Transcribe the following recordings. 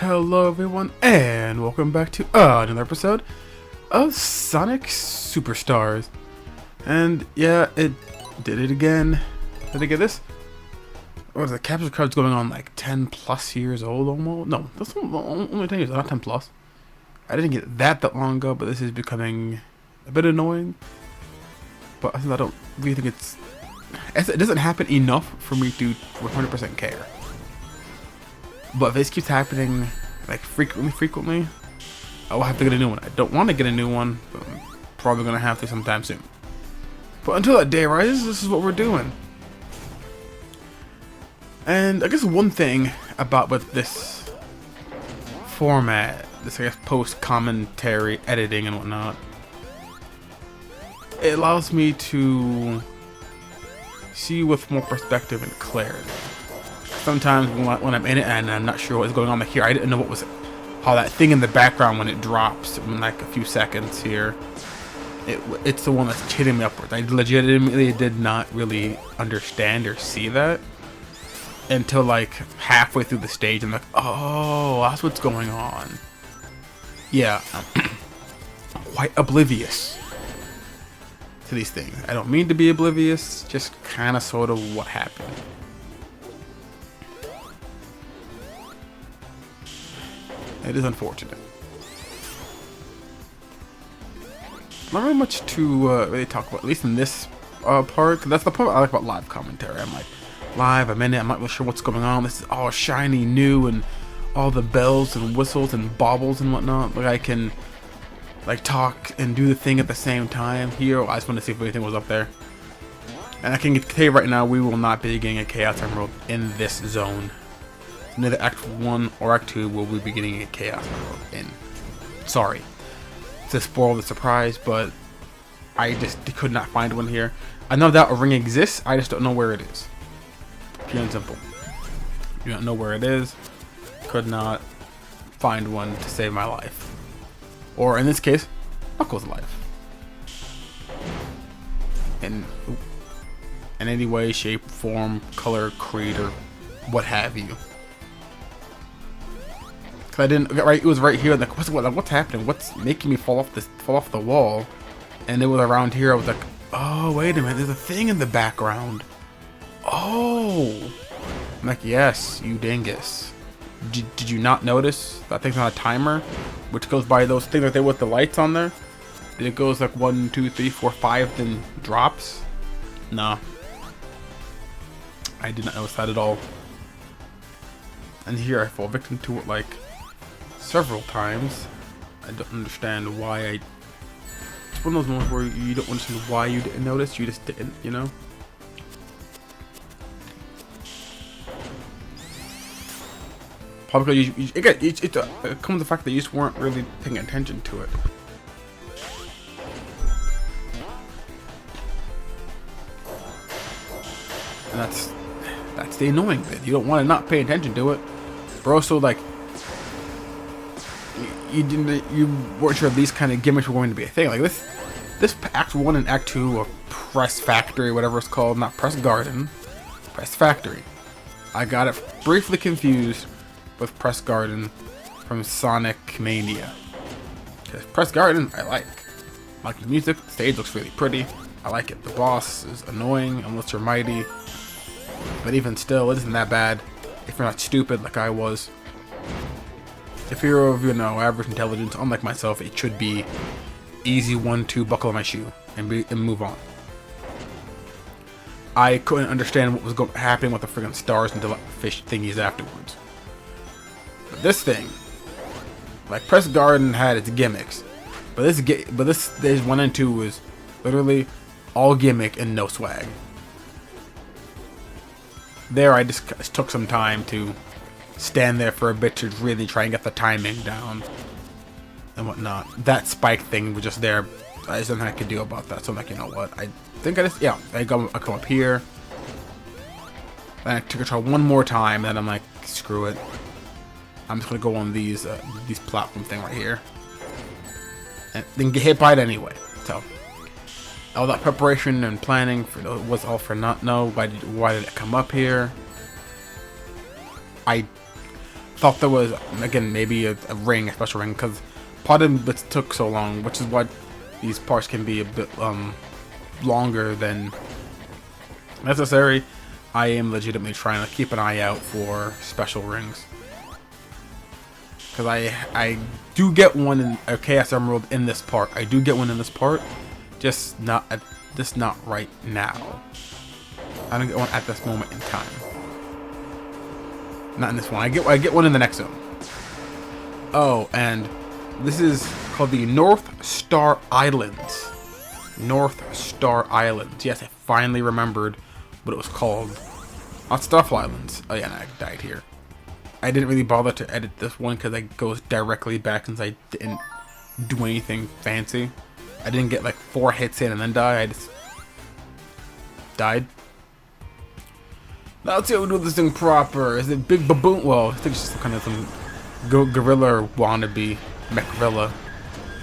Hello everyone, and welcome back to another episode of Sonic SuperStars. And yeah, it did it again. Did I get this? What is the capture card's going on like 10 plus years old almost? No, that's only 10 years, not 10 plus. I didn't get that long ago, but this is becoming a bit annoying. But I don't really think it doesn't happen enough for me to 100% care. But if this keeps happening like frequently, I will have to get a new one. I don't want to get a new one, but I'm probably going to have to sometime soon. But until that day arises, this is what we're doing. And I guess one thing about with this format, this I guess post-commentary editing and whatnot, it allows me to see with more perspective and clarity. Sometimes when I'm in it and I'm not sure what's going on like here, I didn't know what was how that thing in the background when it drops in like a few seconds here, it's the one that's hitting me upwards. I legitimately did not really understand or see that until like halfway through the stage. I'm like, oh, that's what's going on. Yeah, I'm quite oblivious to these things. I don't mean to be oblivious, just kind of sort of what happened. It is unfortunate. Not really much to really talk about, at least in this part. That's the part I like about live commentary. I'm like, live, I'm in it, I'm not really sure what's going on. This is all shiny, new, and all the bells and whistles and baubles and whatnot. Like I can like talk and do the thing at the same time. Here, I just want to see if anything was up there. And I can tell you right now, we will not be getting a Chaos Emerald in this zone. Neither Act 1 or Act 2 will we be getting a Chaos Emerald in. Sorry to spoil the surprise, but I just could not find one here. I know that a ring exists, I just don't know where it is. Pure and simple. Do not know where it is. Could not find one to save my life. Or in this case, Knuckles' life. In any way, shape, form, color, creed, or what have you. Cause I didn't right. It was right here. Like, what's happening? What's making me fall off the wall? And it was around here. I was like, oh wait a minute. There's a thing in the background. Oh, I'm like, yes, you dingus. Did you not notice that thing's on a timer, which goes by those things right there with the lights on there? It goes like 1, 2, 3, 4, 5, then drops. No, I did not notice that at all. And here I fall victim to it like several times. I don't understand why it's one of those moments where you don't understand why you didn't notice, you just didn't, you know? Probably because it comes to the fact that you just weren't really paying attention to it. And that's the annoying bit. You don't want to not pay attention to it, but also like you weren't sure these kind of gimmicks were going to be a thing. Like this Act 1 and Act 2 of Press Factory, whatever it's called, not Press Garden, Press Factory. I got it briefly confused with Press Garden from Sonic Mania. Because Press Garden, I like the music, the stage looks really pretty. I like it. The boss is annoying unless you're mighty. But even still, it isn't that bad if you're not stupid like I was. If you're of, average intelligence, unlike myself, it should be easy 1-2, buckle on my shoe, and move on. I couldn't understand what was happening with the friggin' stars until fish thingies afterwards. But this thing, like Press Garden had its gimmicks, but this stage 1 and 2 was literally all gimmick and no swag. There, I just took some time to stand there for a bit to really try and get the timing down and whatnot. That spike thing was just there. There's nothing I could do about that. So I'm like, you know what? I think I come up here. Then I took a try one more time. And then I'm like, screw it. I'm just gonna go on these platform thing right here, and then get hit by it anyway. So all that preparation and planning was all for not. No, why did it come up here? thought there was, again, maybe a ring, a special ring, because part of it took so long, which is why these parts can be a bit longer than necessary. I am legitimately trying to keep an eye out for special rings, because I do get one in a Chaos Emerald in this part. I do get one in this part, just not right now. I don't get one at this moment in time. Not in this one. I get one in the next zone. Oh, and this is called the North Star Islands. North Star Islands. Yes, I finally remembered what it was called. Not Starfall Islands. Oh yeah, and I died here. I didn't really bother to edit this one because it goes directly back since I didn't do anything fancy. I didn't get like 4 hits in and then die. I just died. Now let's see how we do this thing proper. Is it Big Baboon? Well, I think it's just kind of some gorilla wannabe. Mech-gorilla.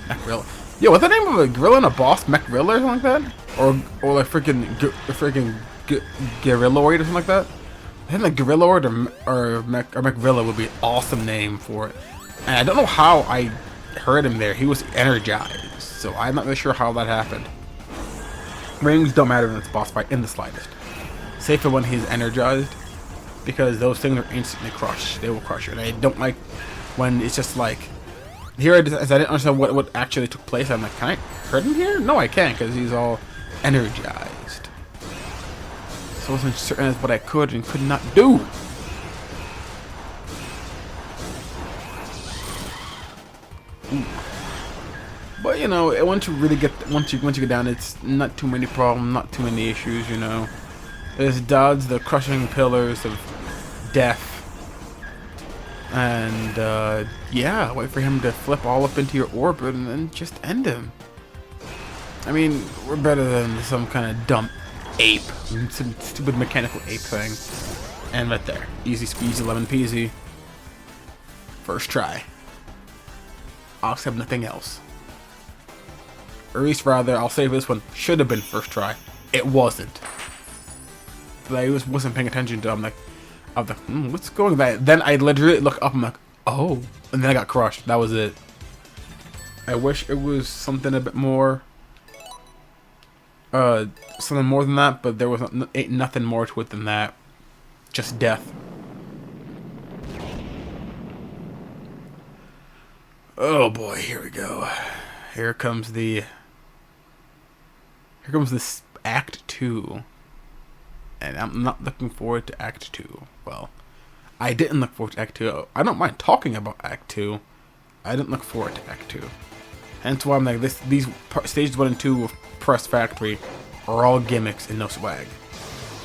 Mech-gorilla. Yo, what's the name of a gorilla and a boss? Mech-gorilla or something like that? Or like freaking Gorilloid or something like that? I think like Gorilloid or Mech-gorilla would be an awesome name for it. And I don't know how I heard him there. He was energized. So I'm not really sure how that happened. Rings don't matter in this boss fight in the slightest. Save for when he's energized, because those things are instantly crushed. They will crush you. And I don't like when it's just like, here I didn't understand what actually took place. I'm like, can I hurt him here? No, I can't, because he's all energized. So I wasn't certain as what I could and could not do. Ooh. But you know, once you get down, it's not too many problems, not too many issues. You know. There's dodge the crushing pillars of death, and yeah, wait for him to flip all up into your orbit and then just end him. I mean, we're better than some kind of dumb ape, some stupid mechanical ape thing. And right there, easy squeeze, 11 peasy. First try. I'll accept nothing else. Or at least rather, I'll say this one should have been first try. It wasn't. I wasn't paying attention to. I'm like, what's going on? Then I literally look up. I'm like, oh, and then I got crushed. That was it. I wish it was something a bit more, something more than that. But there was ain't nothing more to it than that. Just death. Oh boy, here we go. Here comes this Act 2. And I'm not looking forward to Act 2. Well, I didn't look forward to Act 2. I don't mind talking about Act 2. I didn't look forward to Act 2. Hence why I'm like, these stages 1 and 2 of Press Factory are all gimmicks and no swag.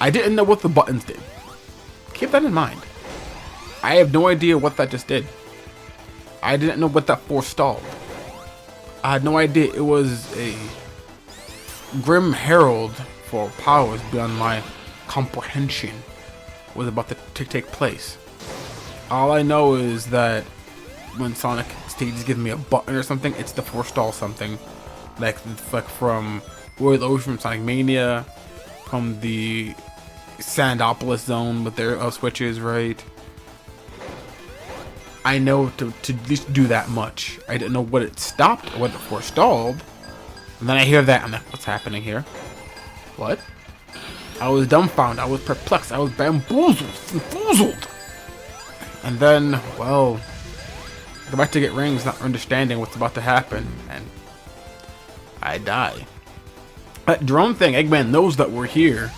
I didn't know what the buttons did. Keep that in mind. I have no idea what that just did. I didn't know what that forestalled. I had no idea it was a Grim Herald for powers beyond my comprehension was about to take place. All I know is that when Sonic stages give me a button or something, it's to forestall something, like from World Ocean, from Sonic Mania, from the Sandopolis zone with their switches, right? I know to at least do that much. I didn't know what it stopped or what it forestalled, and then I hear that, I'm like, what's happening here? What? I was dumbfounded, I was perplexed, I was bamboozled. And then, well, go back to get rings, not understanding what's about to happen, and I die. That drone thing, Eggman knows that we're here,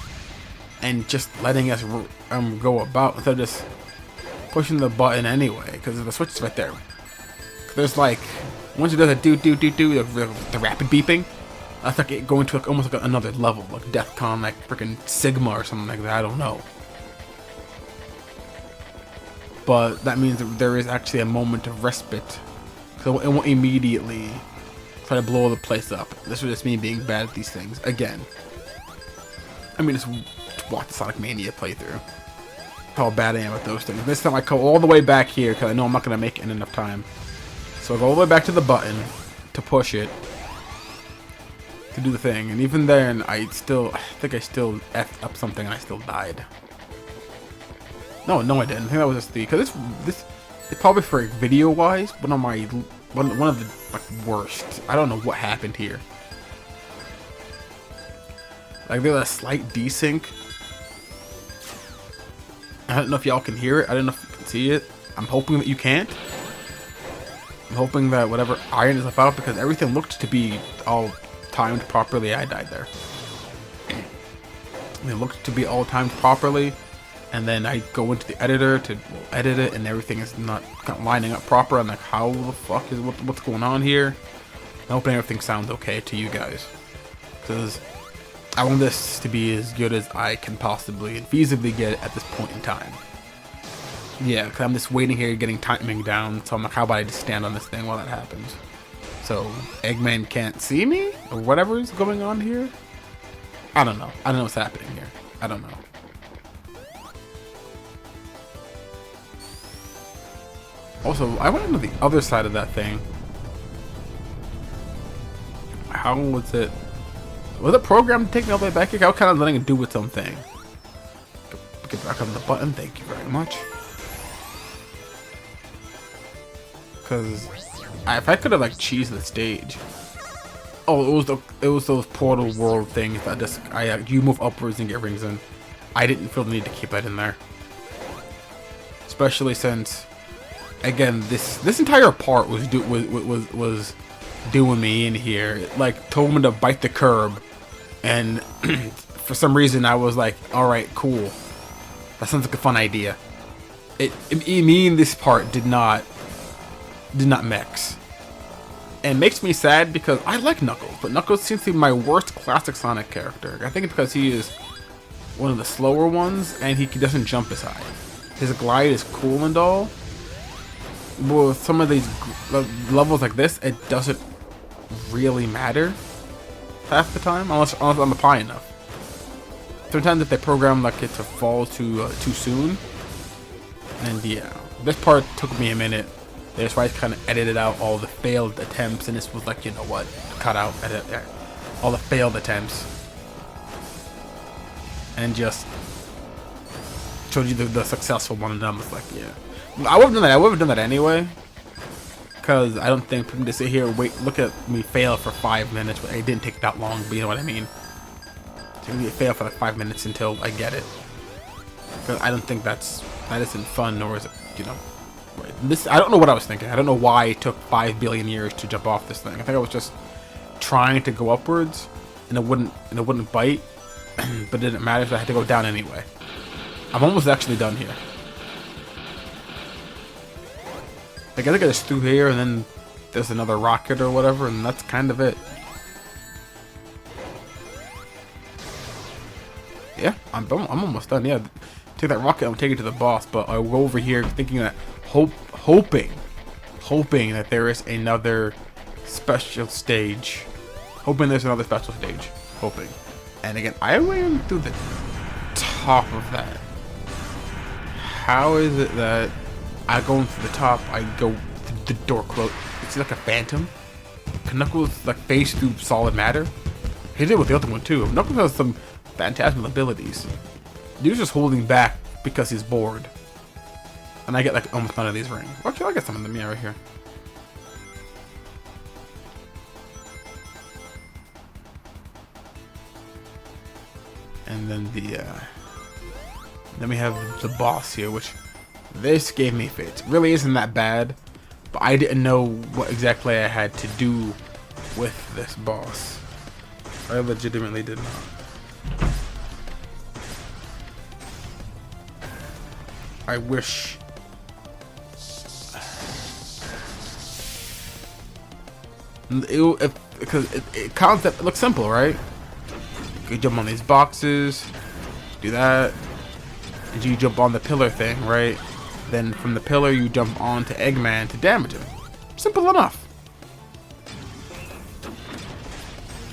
and just letting us go about instead of just pushing the button anyway, because the switch is right there. There's like, once it does a the rapid beeping, that's like it going to like almost like another level, like DEFCON, like freaking Sigma or something like that. I don't know. But that means that there is actually a moment of respite, so it won't immediately try to blow the place up. This was just me being bad at these things again. I mean, just watch the Sonic Mania playthrough. How bad I am at those things. This time I go all the way back here because I know I'm not gonna make it in enough time. So I go all the way back to the button to push it to do the thing, and even then I think I still effed up something and I still died. No, I didn't. I think that was just because it's probably for video wise one of the like worst. I don't know what happened here. Like there's a slight desync. I don't know if y'all can hear it. I don't know if you can see it. I'm hoping that you can't. I'm hoping that whatever iron is out, because everything looked to be all timed properly. I died there. It looked to be all timed properly, and then I go into the editor to edit it, and everything is not lining up proper. I'm like, how the fuck is what's going on here? I'm hoping everything sounds okay to you guys, because I want this to be as good as I can possibly and feasibly get at this point in time. Yeah, because I'm just waiting here, getting timing down. So I'm like, how about I just stand on this thing while that happens? So Eggman can't see me, or whatever is going on here. I don't know. I don't know what's happening here. I don't know. Also, I went into the other side of that thing. How was it? Was it programmed to take me all the way back here? I was kind of letting it do its own thing. Get back on the button. Thank you very much. Because if I could have like cheesed the stage. Oh, it was those portal world things that just you move upwards and get rings in. I didn't feel the need to keep that in there, especially since, again, this entire part was doing me in here. It, like, told me to bite the curb, and for some reason I was like, all right, cool. That sounds like a fun idea. Me and this part did not mix. And it makes me sad because I like Knuckles, but Knuckles seems to be my worst classic Sonic character. I think it's because he is one of the slower ones, and he doesn't jump as high. His glide is cool and all, but with some of these levels like this, it doesn't really matter half the time, unless I'm high enough. Sometimes if they program like it to fall too soon, and yeah, this part took me a minute. That's why I kind of edited out all the failed attempts, and this was like, you know what, cut out all the failed attempts, and just showed you the successful one. And I was like, yeah, I would have done that. I would have done that anyway, because I don't think for me to sit here look at me fail for 5 minutes. But it didn't take that long, but you know what I mean. To me, fail for like 5 minutes until I get it, because I don't think that isn't fun, nor is it, you know. I don't know what I was thinking. I don't know why it took 5 billion years to jump off this thing. I think I was just trying to go upwards, and it wouldn't bite, but it didn't matter, so I had to go down anyway. I'm almost actually done here. Like, I think I just threw here, and then there's another rocket or whatever, and that's kind of it. Yeah, I'm almost done. Yeah, take that rocket and take it to the boss. But I go over here thinking that. Hoping that there is another special stage. Hoping there's another special stage. Hoping. And again, I ran through the top of that. How is it that I go into the top, I go the door close? It's like a phantom. Can Knuckles like phase through solid matter? He did with the other one too. Knuckles has some phantasmal abilities. Dude's just holding back because he's bored. And I get like almost none of these rings. Actually, I get some of them, yeah, right here. And then then we have the boss here, which this gave me fits. It really isn't that bad, but I didn't know what exactly I had to do with this boss. I legitimately did not. I wish. Because concept, it looks simple, right? You jump on these boxes, do that, and you jump on the pillar thing, right? Then from the pillar you jump onto Eggman to damage him. Simple enough.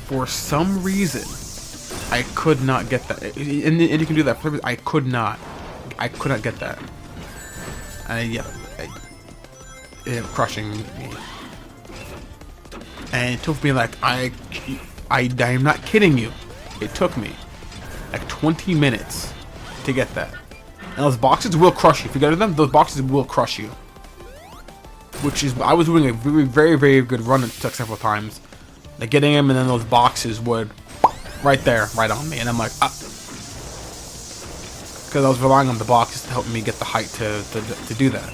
For some reason, I could not get that, and you can do that. I could not get that, and yeah, it crushing me. And it took me like, I'm not kidding you. It took me like 20 minutes to get that. And those boxes will crush you. If you go to them, those boxes will crush you. which is I was doing a very good run. It took several times, like getting him, and then those boxes would right there, right on me, and I'm like, because I was relying on the boxes to help me get the height to do that.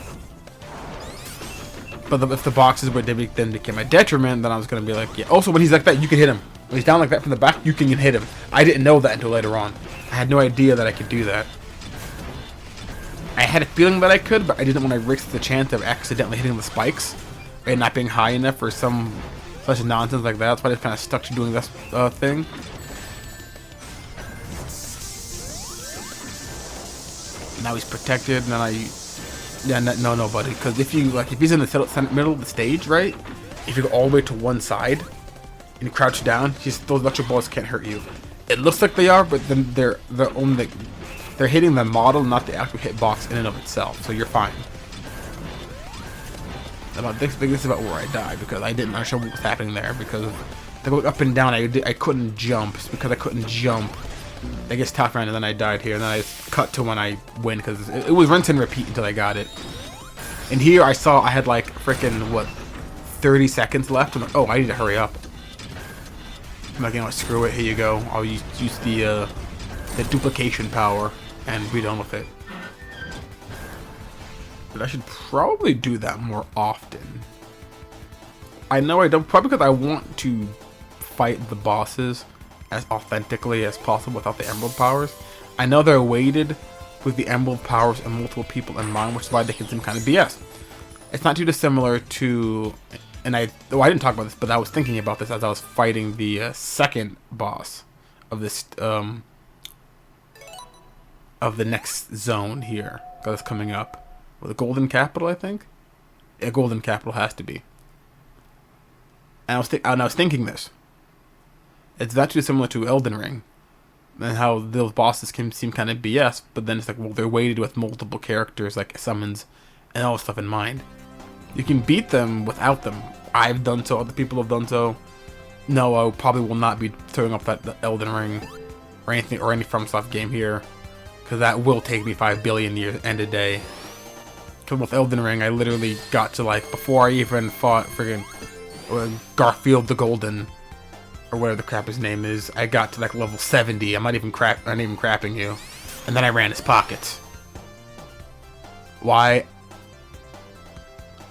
But if the boxes were then became a detriment, then I was gonna be like, yeah. Also, when he's like that, you can hit him. When he's down like that from the back, you can hit him. I didn't know that until later on. I had no idea that I could do that. I had a feeling that I could, but I didn't want to risk the chance of accidentally hitting the spikes and not being high enough for some such nonsense like that. That's why I just kind of stuck to doing this thing. Now he's protected, and then no, buddy. Because if he's in the middle of the stage, right? If you go all the way to one side and you crouch down, those electric balls can't hurt you. It looks like they are, but then they're hitting the model, not the actual hitbox in and of itself. So you're fine. This is about where I died because I didn't understand what was happening there. Because they go up and down, I couldn't jump. It's because I couldn't jump. I guess top round, and then I died here, and then I just cut to when I win because it was rinse and repeat until I got it. And here I saw I had like freaking 30 seconds left. I'm like, oh, I need to hurry up. I'm like, you know, screw it. Here you go. I'll use the duplication power and be done with it. But I should probably do that more often. I know I don't, probably because I want to fight the bosses as authentically as possible without the emerald powers. I know they're weighted with the emerald powers and multiple people in mind, which is why they can seem kind of BS. It's not too dissimilar to, and I didn't talk about this, but I was thinking about this as I was fighting the second boss of this of the next zone here that's coming up. With a golden capital, I think. A golden capital has to be. And I was thinking this. It's not too similar to Elden Ring, and how those bosses can seem kind of BS, but then it's like, well, they're weighted with multiple characters, like summons, and all this stuff in mind. You can beat them without them. I've done so, other people have done so. No, I probably will not be throwing up the Elden Ring, or anything, or any FromSoft game here, because that will take me 5 billion years and a day. Because with Elden Ring, I literally got to, like, before I even fought friggin' Garfield the Golden, or whatever the crap his name is, I got to like level 70. I'm not even crapping you. And then I ran his pockets. Why?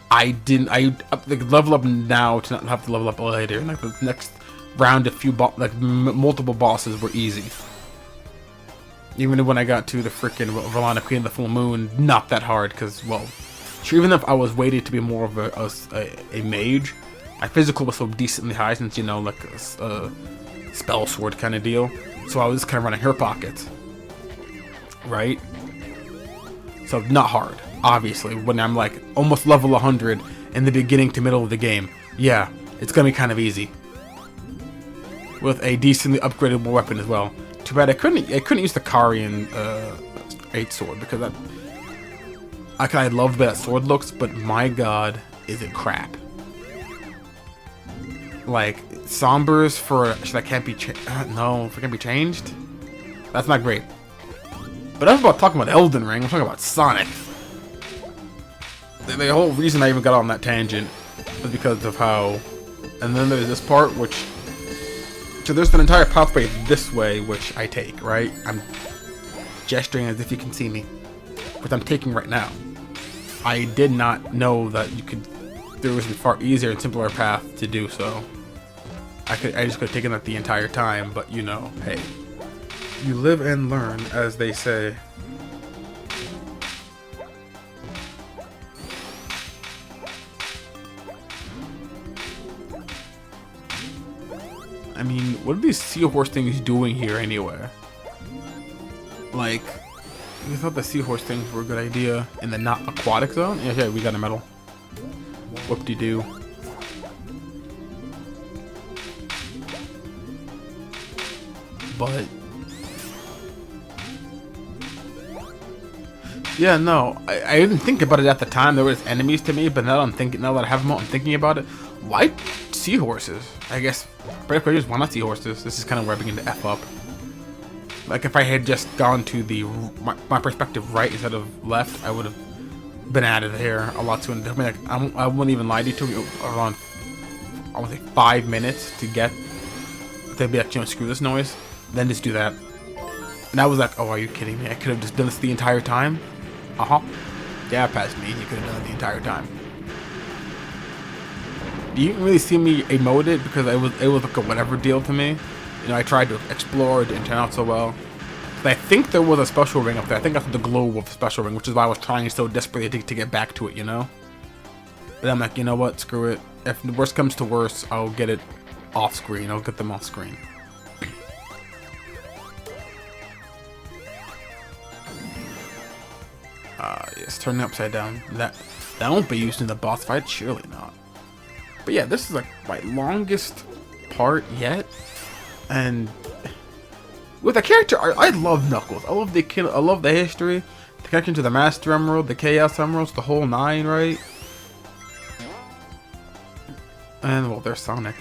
I level up now to not have to level up later. Like the next round, multiple bosses were easy. Even when I got to the freaking Valana Queen of the Full Moon, not that hard, because, well, sure, even if I was weighted to be more of a mage, my physical was so decently high since, you know, like a spell sword kind of deal. So I was just kind of running her pockets. Right? So not hard, obviously, when I'm like almost level 100 in the beginning to middle of the game. Yeah, it's going to be kind of easy. With a decently upgraded weapon as well. Too bad I couldn't use the Karian 8 sword because I love the way that sword looks, but my god, is it crap. Like, Sombers that can't be no, if it can be changed? That's not great. But I was about talking about Elden Ring, I'm talking about Sonic. The whole reason I even got on that tangent was because of how... And then there's this part, which... So there's an entire pathway this way, which I take, right? I'm gesturing as if you can see me. Which I'm taking right now. I did not know that there was a far easier and simpler path to do so. I just could have taken that the entire time, but you know, hey. You live and learn, as they say. I mean, what are these seahorse things doing here anyway? Like, we thought the seahorse things were a good idea in the not aquatic zone? Yeah, we got a medal. Whoop-de-doo. But yeah, no, I didn't think about it at the time. There was enemies to me, but now that I have them out, I'm thinking about it. Why seahorses? I guess why not seahorses? This is kind of where I begin to F up. Like if I had just gone to my perspective right instead of left, I would have been out of here a lot sooner. I mean, like, I wouldn't even lie to you. It took me around, I want to say 5 minutes to get, to be like, you know, screw this noise, then just do that. And I was like, oh, are you kidding me? I could have just done this the entire time? Yeah, past me, you could have done it the entire time. You didn't really see me emote it because it was like a whatever deal to me. You know, I tried to explore, it didn't turn out so well. But I think there was a special ring up there. I think that's the globe of the special ring, which is why I was trying so desperately to get back to it, you know? But I'm like, you know what, screw it. If the worst comes to worst, I'll get it off screen. I'll get them off screen. Yes, turn it upside down. That won't be used in the boss fight, surely not. But yeah, this is like my longest part yet, and with the character, I love Knuckles. I love the history, the connection to the Master Emerald, the Chaos Emeralds, the whole 9, right? And well, there's Sonic.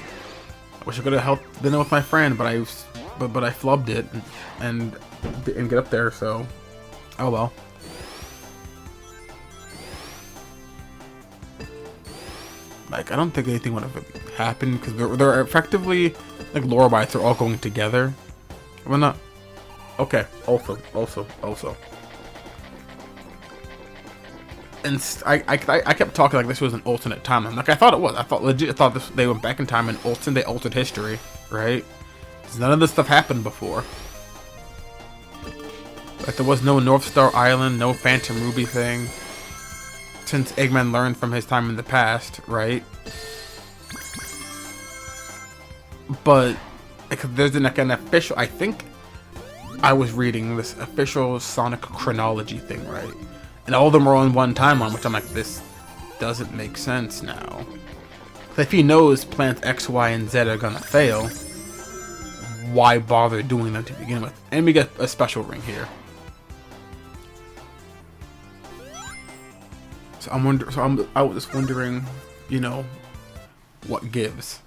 I wish I could have helped dinner with my friend, but I flubbed it and get up there. So, oh well. Like, I don't think anything would have happened because they're effectively like lore bites are all going together. Well, not okay. Also. And I kept talking like this was an alternate timeline. Like I thought it was. I thought they went back in time and they altered history, right? Because none of this stuff happened before. Like there was no North Star Island, no Phantom Ruby thing. Since Eggman learned from his time in the past, right? But there's like an official, I think I was reading this official Sonic chronology thing, right? And all of them are on one timeline, which I'm like, this doesn't make sense now. If he knows plants X, Y, and Z are gonna fail, why bother doing them to begin with? And we get a special ring here. So I was just wondering, you know, what gives.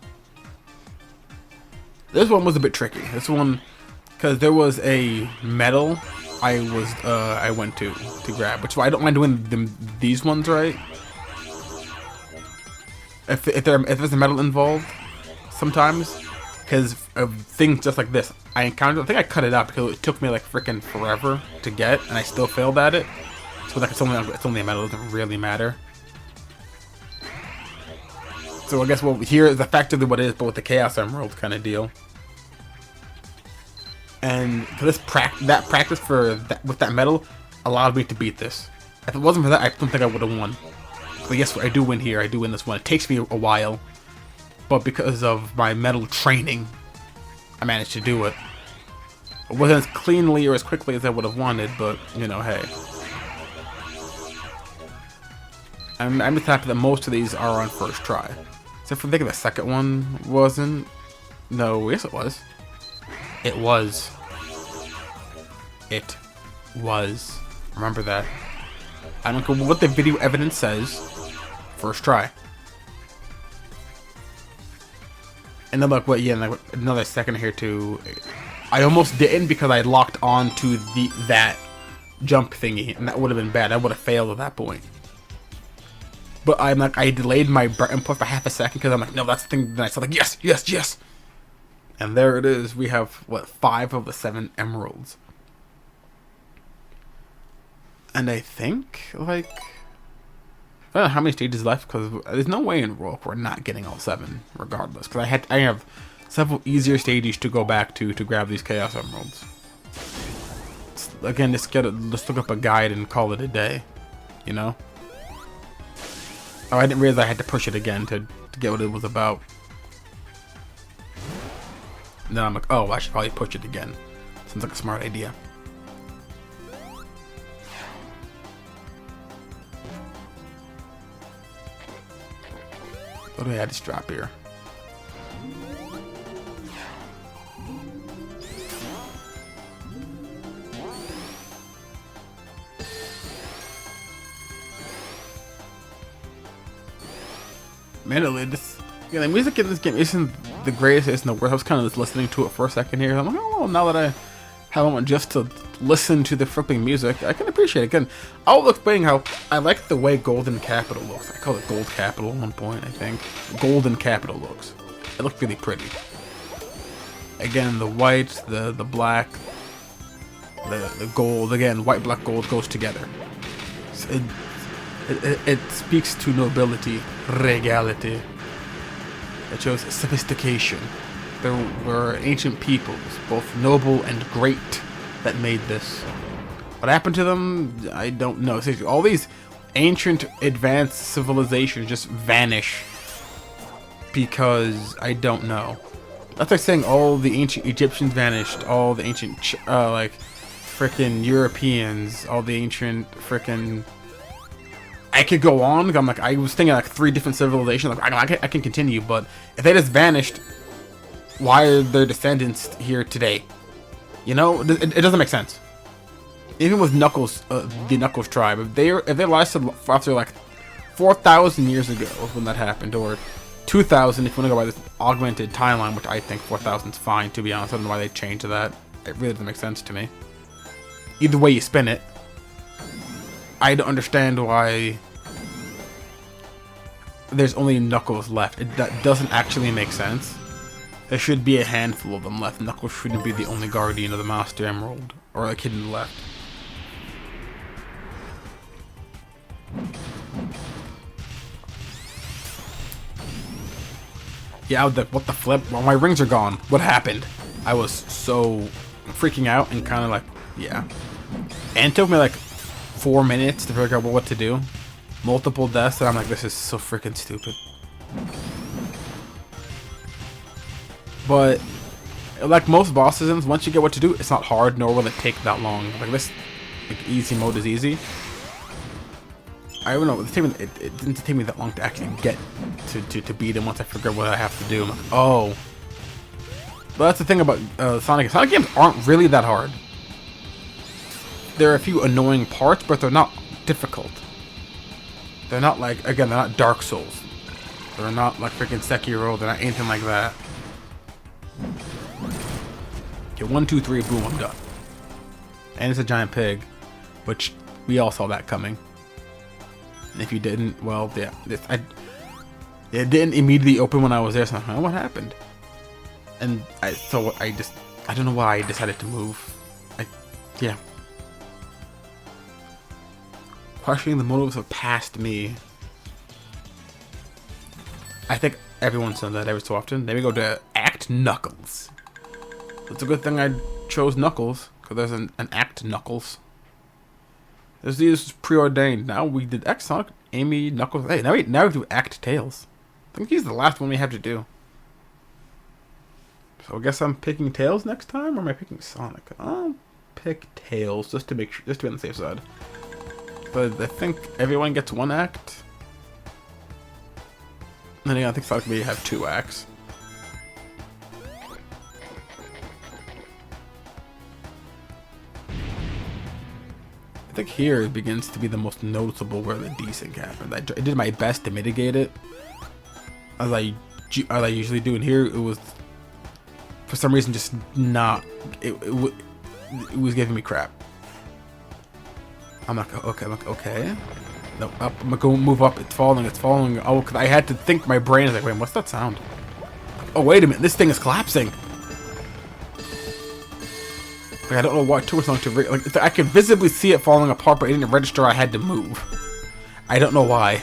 This one was a bit tricky. This one, because there was a medal I went to grab, which I don't mind doing these ones, right? If there's a medal involved, sometimes, because of things just like this, I think I cut it out because it took me like freaking forever to get, and I still failed at it. So like it's only a medal, it doesn't really matter. So I guess here is effectively what it is, but with the Chaos Emerald kind of deal. And for this practice with that medal allowed me to beat this. If it wasn't for that, I don't think I would have won. But yes, I do win here. I do win this one. It takes me a while, but because of my medal training, I managed to do it. It wasn't as cleanly or as quickly as I would have wanted, but you know, hey. I'm just happy that most of these are on first try. Except for I think the second one wasn't. No, yes it was. It was. It was. Remember that. I don't care what the video evidence says. First try. And then look, what? Yeah, like another second here too. I almost didn't because I locked on to that jump thingy, and that would have been bad. I would have failed at that point. But I'm like, I delayed my input for half a second because I'm like, no, that's the thing. Then I said like, yes, yes, yes. And there it is. We have, what, 5 of the 7 emeralds. And I think, like, I don't know how many stages left, because there's no way in Rourke we're not getting all 7, regardless. Because I have several easier stages to go back to grab these Chaos Emeralds. Again, just look up a guide and call it a day, you know? Oh, I didn't realize I had to push it again to get what it was about. And then I'm like, oh, I should probably push it again. Sounds like a smart idea. What do I just drop here? Man, the music in this game isn't the greatest, it's in the worst. I was kind of just listening to it for a second here. I'm like, oh, well, now that I have one just to listen to the flipping music, I can appreciate it. Again, I'll explain how I like the way Golden Capital looks. I call it Gold Capital at one point, I think. Golden Capital looks. It looks really pretty. Again, the white, the black, the gold. Again, white, black, gold goes together. So it speaks to nobility, regality. It shows sophistication. There were ancient peoples, both noble and great, that made this. What happened to them? I don't know. Seriously, all these ancient, advanced civilizations just vanish because I don't know. That's like saying all the ancient Egyptians vanished, all the ancient, like, frickin' Europeans, all the ancient frickin'... I could go on. I'm like, I was thinking like 3 different civilizations. Like, I can continue, but if they just vanished, why are their descendants here today? You know, it doesn't make sense. Even with Knuckles, the Knuckles tribe, if they lasted after like 4,000 years ago when that happened, or 2,000 if you want to go by this augmented timeline, which I think 4,000 is fine, to be honest. I don't know why they changed that. It really doesn't make sense to me. Either way you spin it, I don't understand why there's only Knuckles left. That doesn't actually make sense. There should be a handful of them left. Knuckles shouldn't be the only guardian of the Master Emerald, or a kid left. Yeah, what the flip? Well, my rings are gone. What happened? I was so freaking out and kind of like, yeah. And it took me like 4 minutes to figure out what to do. Multiple deaths, and I'm like, this is so freaking stupid. But like most boss systems, once you get what to do, it's not hard, nor will it take that long. Like this, like easy mode is easy. I don't know. It didn't take me that long to actually get to beat him once I figure out what I have to do. I'm like, oh. But that's the thing about Sonic. Sonic games aren't really that hard. There are a few annoying parts, but they're not difficult. They're not like, again, they're not Dark Souls. They're not like freaking Sekiro. They're not anything like that. Okay, 1, 2, 3, boom, I'm done. And it's a giant pig, which we all saw that coming. And if you didn't, well, yeah, it didn't immediately open when I was there. So I'm like, oh, what happened? And I don't know why I decided to move. Yeah. Questioning the motives of past me. I think everyone's done that every so often. Then we go to Act Knuckles. It's a good thing I chose Knuckles, because there's an Act Knuckles. There's these preordained. Now we did X Sonic, Amy, Knuckles. Hey, now we do Act Tails. I think he's the last one we have to do. So I guess I'm picking Tails next time, or am I picking Sonic? I'll pick Tails just to make sure, just to be on the safe side. But I think everyone gets 1 act. And then I think Sonic may have 2 acts. I think here it begins to be the most noticeable where the desync happened. I did my best to mitigate it, as I usually do. And here it was, for some reason, just not. It was giving me crap. I'm like, okay. No, up. I'm gonna move up. It's falling. Oh, because I had to think. My brain is like, wait, what's that sound? Oh, wait a minute. This thing is collapsing. Like, I don't know why it took me so long to like. I could visibly see it falling apart, but it didn't register I had to move. I don't know why.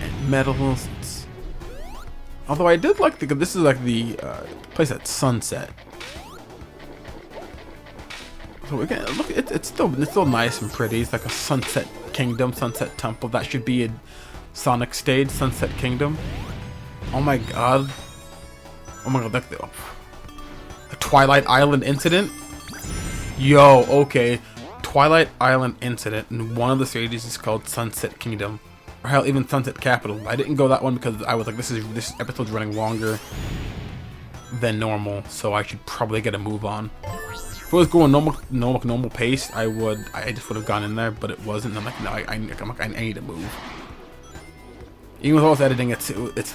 And medals. Although I did like this is like the place at sunset. So again, look, it's still nice and pretty. It's like a sunset kingdom, sunset temple. That should be a Sonic stage, Sunset Kingdom. Oh my god. Oh my god, the Twilight Island incident. Yo, okay. Twilight Island incident, and one of the stages is called Sunset Kingdom. Or hell, even Sunset Capital. I didn't go that one because I was like, this episode's running longer than normal, so I should probably get a move on. If it was going normal pace, I just would have gone in there, but it wasn't. I'm like, no, I need to move. Even with all this editing, it's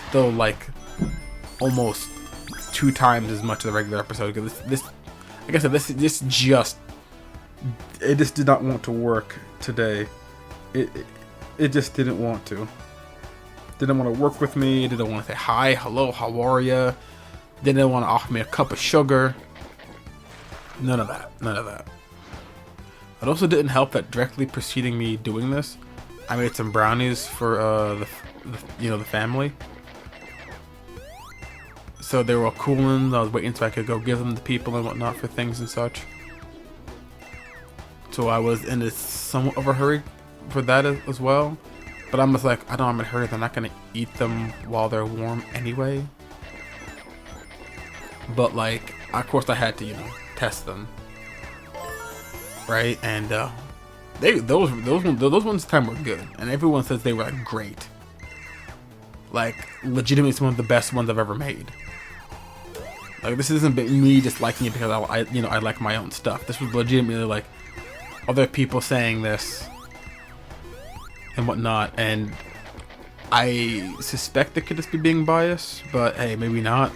still like almost 2 times as much as the regular episode. Because this, like I said, this just did not want to work today. It just didn't want to. Didn't want to work with me. Didn't want to say hi, hello, how are ya? Didn't want to offer me a cup of sugar. None of that. None of that. It also didn't help that directly preceding me doing this, I made some brownies for the family. So they were all cooling. I was waiting so I could go give them to people and whatnot for things and such. So I was in a somewhat of a hurry for that as well. But I'm just like, I don't, I'm in a hurry. I'm not gonna eat them while they're warm anyway. But like, of course I had to, you know, test them, right? And those ones this time were good, and everyone says they were like great, like legitimately some of the best ones I've ever made. Like this isn't me just liking it because I like my own stuff. This was legitimately like other people saying this and whatnot, and I suspect it could just be being biased, but hey, maybe not.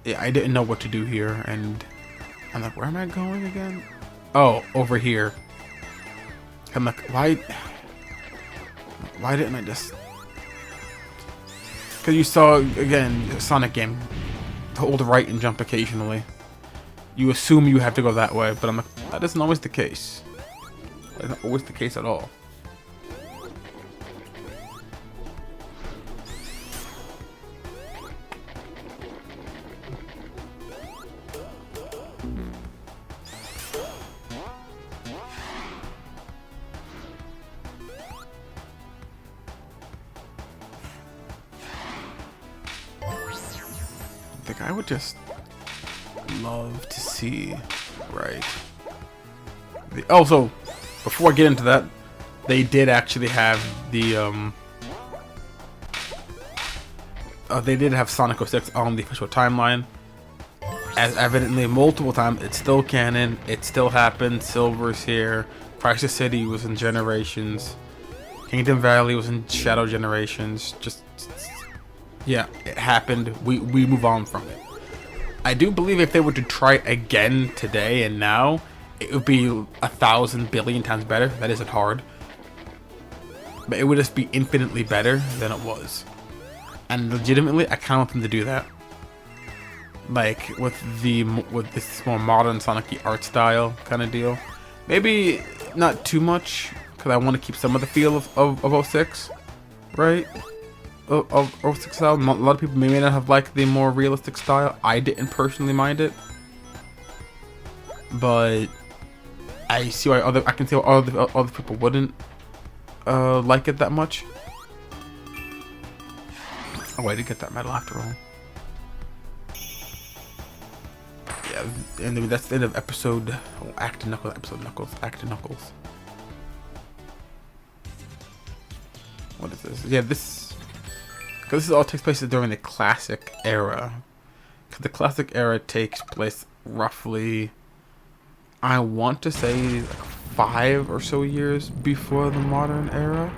Yeah, I didn't know what to do here, and I'm like, where am I going again? Oh, over here. I'm like, why didn't I just... Because you saw, again, Sonic game, hold right and jump occasionally. You assume you have to go that way, but I'm like, that isn't always the case. That's not always the case at all. Like, I would just love to see, right? Also, before I get into that, they did actually have the they did have Sonic 06 on the official timeline. As evidently multiple times, it's still canon. It still happened. Silver's here. Crisis City was in Generations. Kingdom Valley was in Shadow Generations. Just yeah, it happened. We move on from it. I do believe if they were to try again today and now, it would be 1,000 billion times better. That isn't hard, but it would just be infinitely better than it was. And legitimately, I kind of want them to do that. Like with this more modern Sonic art style kind of deal. Maybe not too much, because I want to keep some of the feel of 06, right? Of 06 style. A lot of people may not have liked the more realistic style. I didn't personally mind it, but I see why I can see why other people wouldn't like it that much. Oh, I did get that medal after all. Yeah, and that's the end of episode Act Knuckles. Act Knuckles. What is this? Yeah, this. Because this all takes place during the classic era. Because the classic era takes place roughly, I want to say, like 5 or so years before the modern era.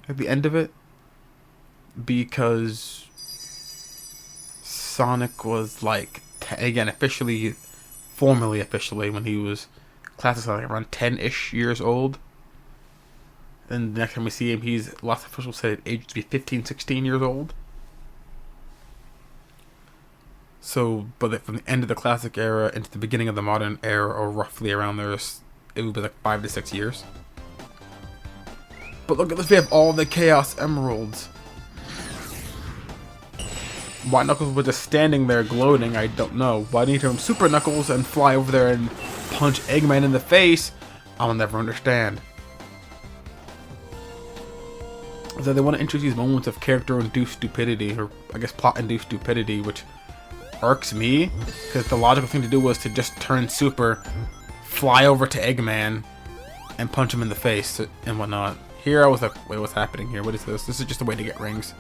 At the end of it. Because Sonic was like, again, formally officially, when he was classic Sonic, around 10-ish years old. And the next time we see him, he's, last official said, aged to be 15, 16 years old. So, but from the end of the classic era into the beginning of the modern era, or roughly around there, it would be like 5 to 6 years. But look at this, we have all the Chaos Emeralds. Why Knuckles was just standing there gloating, I don't know. Why didn't he turn Super Knuckles and fly over there and punch Eggman in the face? I'll never understand. So they want to introduce moments of character-induced stupidity, or I guess plot-induced stupidity, which irks me, because the logical thing to do was to just turn Super, fly over to Eggman, and punch him in the face and whatnot. Here I was like, wait, what's happening here? What is this? This is just a way to get rings.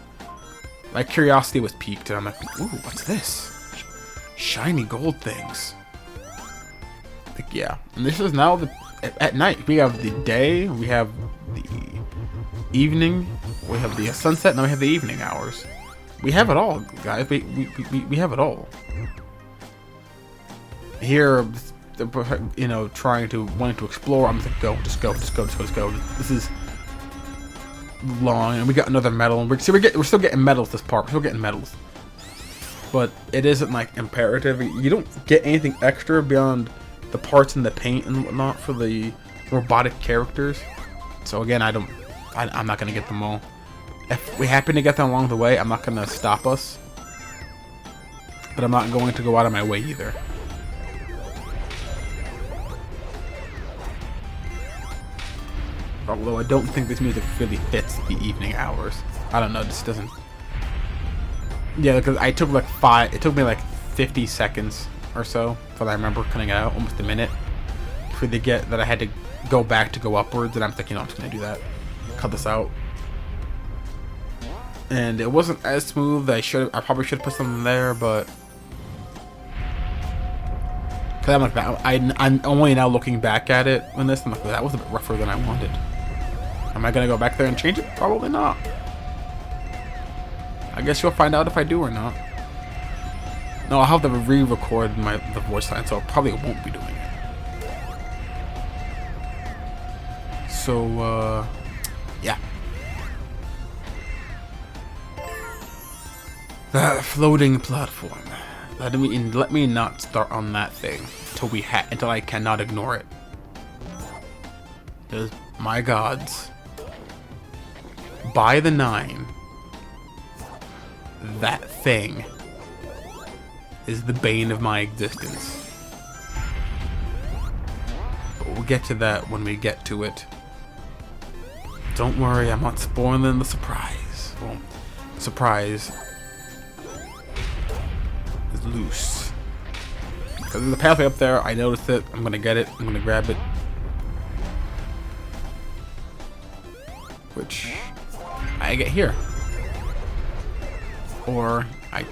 My curiosity was piqued, and I'm like, ooh, what's this? Shiny gold things. Like, yeah. And this is now at night. We have the day, we have the evening, we have the sunset, now we have the evening hours. We have it all, guys. We have it all. Here, you know, wanting to explore. I'm just like, go, just go. This is long, and we got another medal, and we're still getting medals this part. We're still getting medals, but it isn't like imperative. You don't get anything extra beyond the parts in the paint and whatnot for the robotic characters. So again, I'm not gonna get them all. If we happen to get them along the way, I'm not gonna stop us, but I'm not going to go out of my way either. Although I don't think this music really fits the evening hours. I don't know, this doesn't. Yeah, because it took me like 50 seconds or so, if I remember cutting it out, almost a minute, for the get that I had to go back to go upwards, and I'm thinking, I'm just gonna do that, cut this out. And it wasn't as smooth. I probably should have put something there, but cause I'm like that. I'm only now looking back at it on this. I'm like, that was a bit rougher than I wanted. Am I gonna go back there and change it? Probably not. I guess you'll find out if I do or not. No, I'll have to re-record the voice line, so I probably won't be doing it. So, yeah. That floating platform. Let me not start on that thing until I cannot ignore it. Because, my gods, by the 9, that thing is the bane of my existence. But we'll get to that when we get to it. Don't worry, I'm not spoiling the surprise. Well, surprise is loose. Because there's a pathway up there, I noticed it, I'm gonna get it, I'm gonna grab it. Which I get here. Or I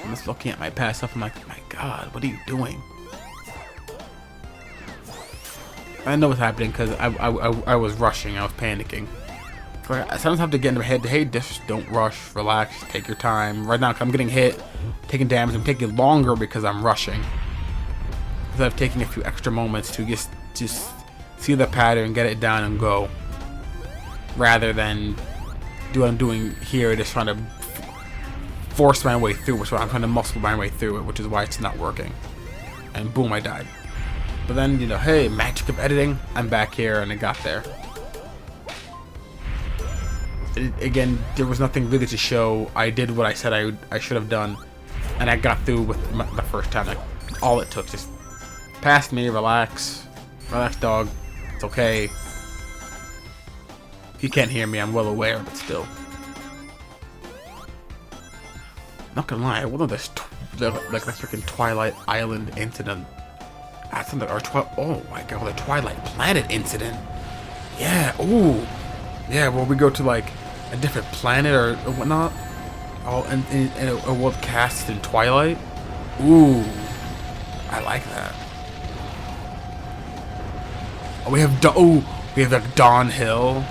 I'm just looking at my past stuff. I'm like, my God, what are you doing? I know what's happening because I was rushing. I was panicking. I sometimes have to get in my head. Hey, just don't rush. Relax. Take your time. Right now, I'm getting hit, taking damage. I'm taking longer because I'm rushing. Instead of taking a few extra moments to just see the pattern, get it down, and go. Rather than do what I'm doing here, just trying to force my way through, which is why I'm trying to muscle my way through it, which is why it's not working. And boom, I died. But then, you know, hey, magic of editing, I'm back here and I got there. Again, there was nothing really to show. I did what I said I should have done, and I got through with the first time. Like, all it took, just past me, relax, dog, it's okay. You can't hear me, I'm well aware, but still. Not gonna lie, one of this like the freaking Twilight Island incident. That's something, or oh my God, the Twilight Planet incident. Yeah, ooh, yeah. Where we go to like a different planet or whatnot. All and a world cast in Twilight. Ooh, I like that. Oh, we have like Dawn Hill.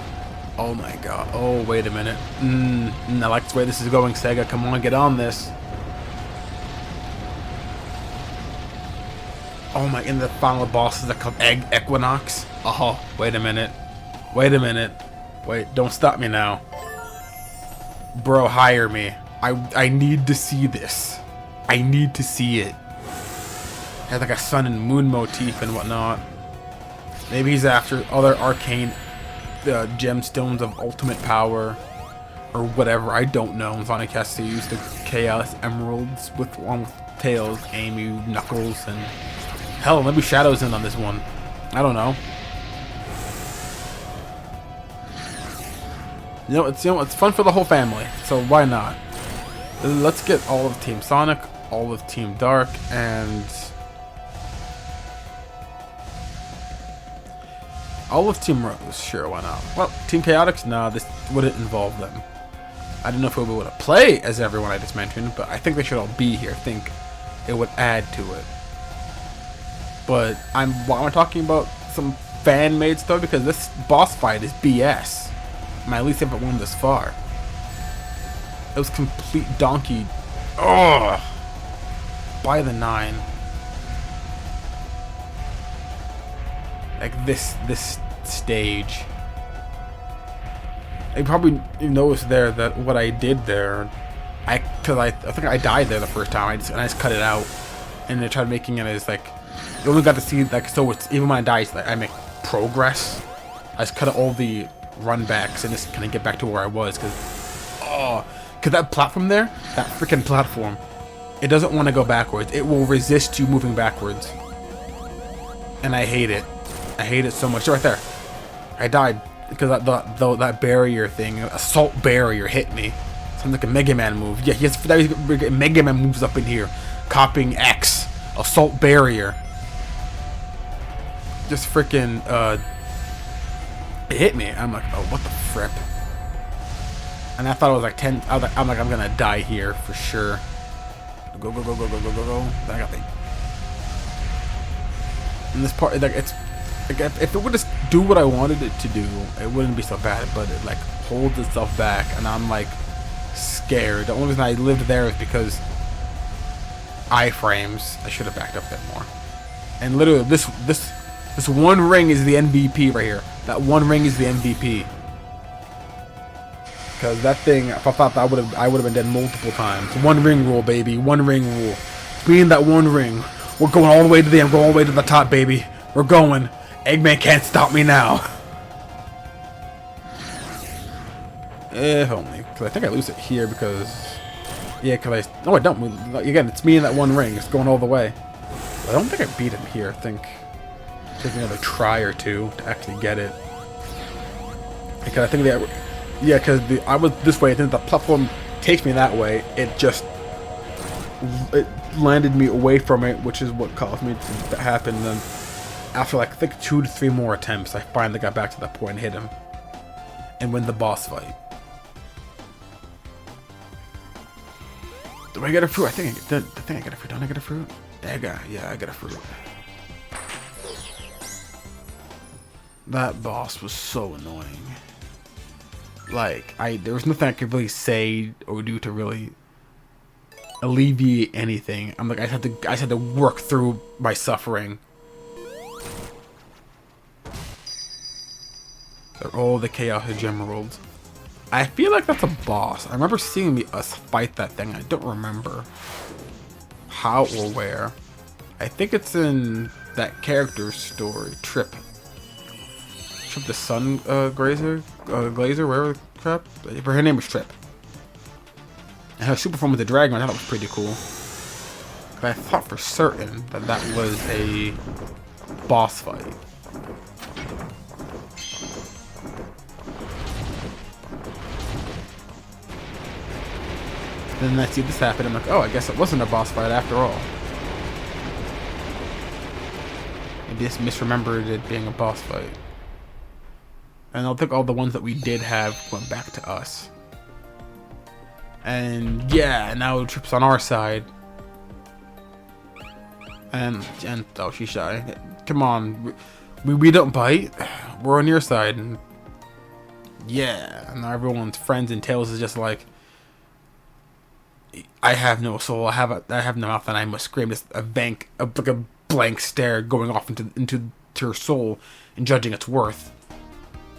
Oh my God. Oh, wait a minute. I like the way this is going, Sega. Come on, get on this. Oh my, and the final bosses that come Equinox. Oh, wait a minute. Wait a minute. Wait, don't stop me now. Bro, hire me. I need to see this. I need to see it. Has like a sun and moon motif and whatnot. Maybe he's after other arcane gemstones of ultimate power or whatever. I don't know. Sonic has to use the Chaos Emeralds along with Tails, Amy, Knuckles, and hell, maybe Shadow's in on this one. I don't know. It's fun for the whole family, so why not? Let's get all of Team Sonic, all of Team Dark, and all of Team Rose. Sure, why not? Well, Team Chaotix, nah, this wouldn't involve them. I don't know if we'll be able to play as everyone I just mentioned, but I think they should all be here. I think it would add to it. But while I'm talking about some fan-made stuff, because this boss fight is BS. I at least haven't won this far. It was complete donkey. Ugh. By the 9. Like this stage. You probably noticed there that what I did there, I think I died there the first time. I just cut it out, and I tried making it as like, you only got to see like, so it's even when I die, like, I make progress. I just cut out all the run backs and just kind of get back to where I was, cause that platform there, that freaking platform, it doesn't want to go backwards. It will resist you moving backwards, and I hate it. I hate it so much. Right there, I died because that barrier thing, assault barrier, hit me. Sounds like a Mega Man move. Yeah, yes, Mega Man moves up in here, copying X, assault barrier. Just freaking it hit me. I'm like, oh, what the frick? And I thought it was like 10. I'm like, I'm gonna die here for sure. Go. Then I got the. And this part, like, it's like if it would just do what I wanted it to do, it wouldn't be so bad. But it like holds itself back, and I'm like scared. The only reason I lived there is because iframes. I should have backed up a bit more. And literally, this one ring is the MVP right here. That one ring is the MVP. Because that thing, if I thought that I would have been dead multiple times. One ring rule, baby. One ring rule. Being that one ring, we're going all the way to the end. Going all the way to the top, baby. We're going. Eggman can't stop me now. If only. Because I think I lose it here because... Yeah, because I... No, I don't. Again, it's me in that one ring. It's going all the way. I don't think I beat him here. I think... Take another try or two to actually get it. Because I think that... Yeah, because I was this way. I think the platform takes me that way. It landed me away from it, which is what caused me to happen. And then after like I think 2 to 3 more attempts, I finally got back to that point and hit him and win the boss fight. Do I get a fruit? I think I get a fruit. Don't I get a fruit? Yeah, I got a fruit. That boss was so annoying. Like, there was nothing I could really say or do to really alleviate anything. I'm like, I just had to work through my suffering. They're all the Chaos Emeralds. I feel like that's a boss. I remember seeing us fight that thing. I don't remember how or where. I think it's in that character's story, Trip the Sun Glazer, whatever crap. Her name was Trip. And her super form with the dragon, I thought it was pretty cool. But I thought for certain that that was a boss fight. Then I see this happen, I'm like, oh, I guess it wasn't a boss fight after all. I just misremembered it being a boss fight. And I think all the ones that we did have went back to us. And yeah, now Trip's on our side. And oh, she's shy. Come on, we don't bite. We're on your side. And yeah, and now everyone's friends and Tails is just like, I have no soul. I have no mouth, and I must scream. Just like a blank stare going off into her soul and judging its worth.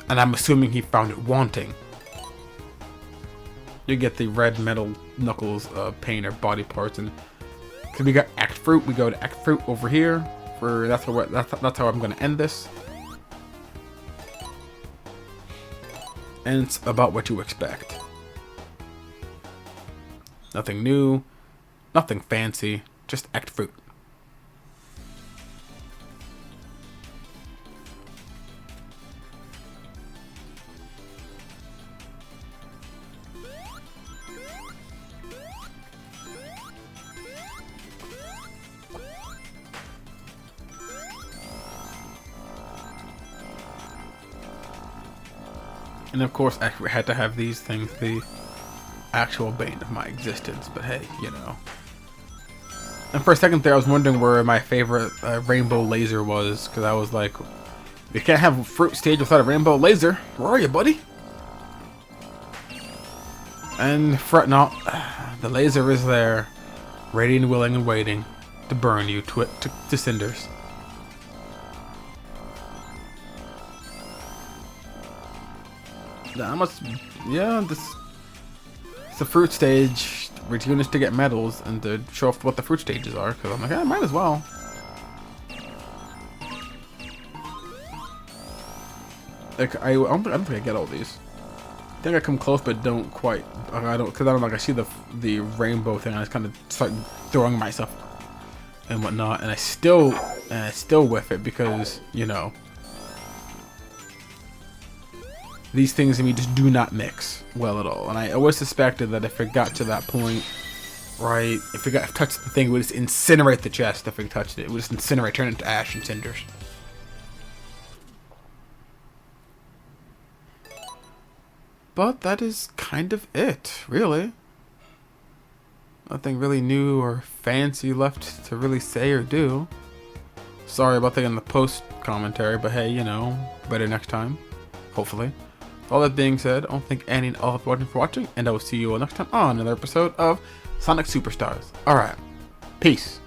And I'm assuming he found it wanting. You get the red metal knuckles paint or body parts, and because we got Act Fruit, we go to Act Fruit over here. That's how I'm gonna end this. And it's about what you expect. Nothing new, nothing fancy, just Act Fruit. And of course, I had to have these things. actual bane of my existence. But hey, you know. And for a second there, I was wondering where my favorite rainbow laser was, because I was like, you can't have a fruit stage without a rainbow laser. Where are you, buddy? And fret not, the laser is there, ready and willing and waiting to burn you to cinders. That must, yeah, it's a fruit stage. We're doing this to get medals and to show off what the fruit stages are, because I'm like, I might as well. Like, I don't think I get all these. I think I come close, but don't quite. I don't, because I don't like. I see the rainbow thing. I just kind of start throwing myself and whatnot, and I still whiff it because, you know, these things in me just do not mix well at all. And I always suspected that if it got to that point, right, if it touched the thing, it would just incinerate the chest. If it touched it, it would just incinerate, turn into ash and cinders. But that is kind of it, really. Nothing really new or fancy left to really say or do. Sorry about that in the post commentary, but hey, you know, better next time. Hopefully. All that being said, I want to thank Annie and all for watching, and I will see you all next time on another episode of Sonic Superstars. Alright, peace.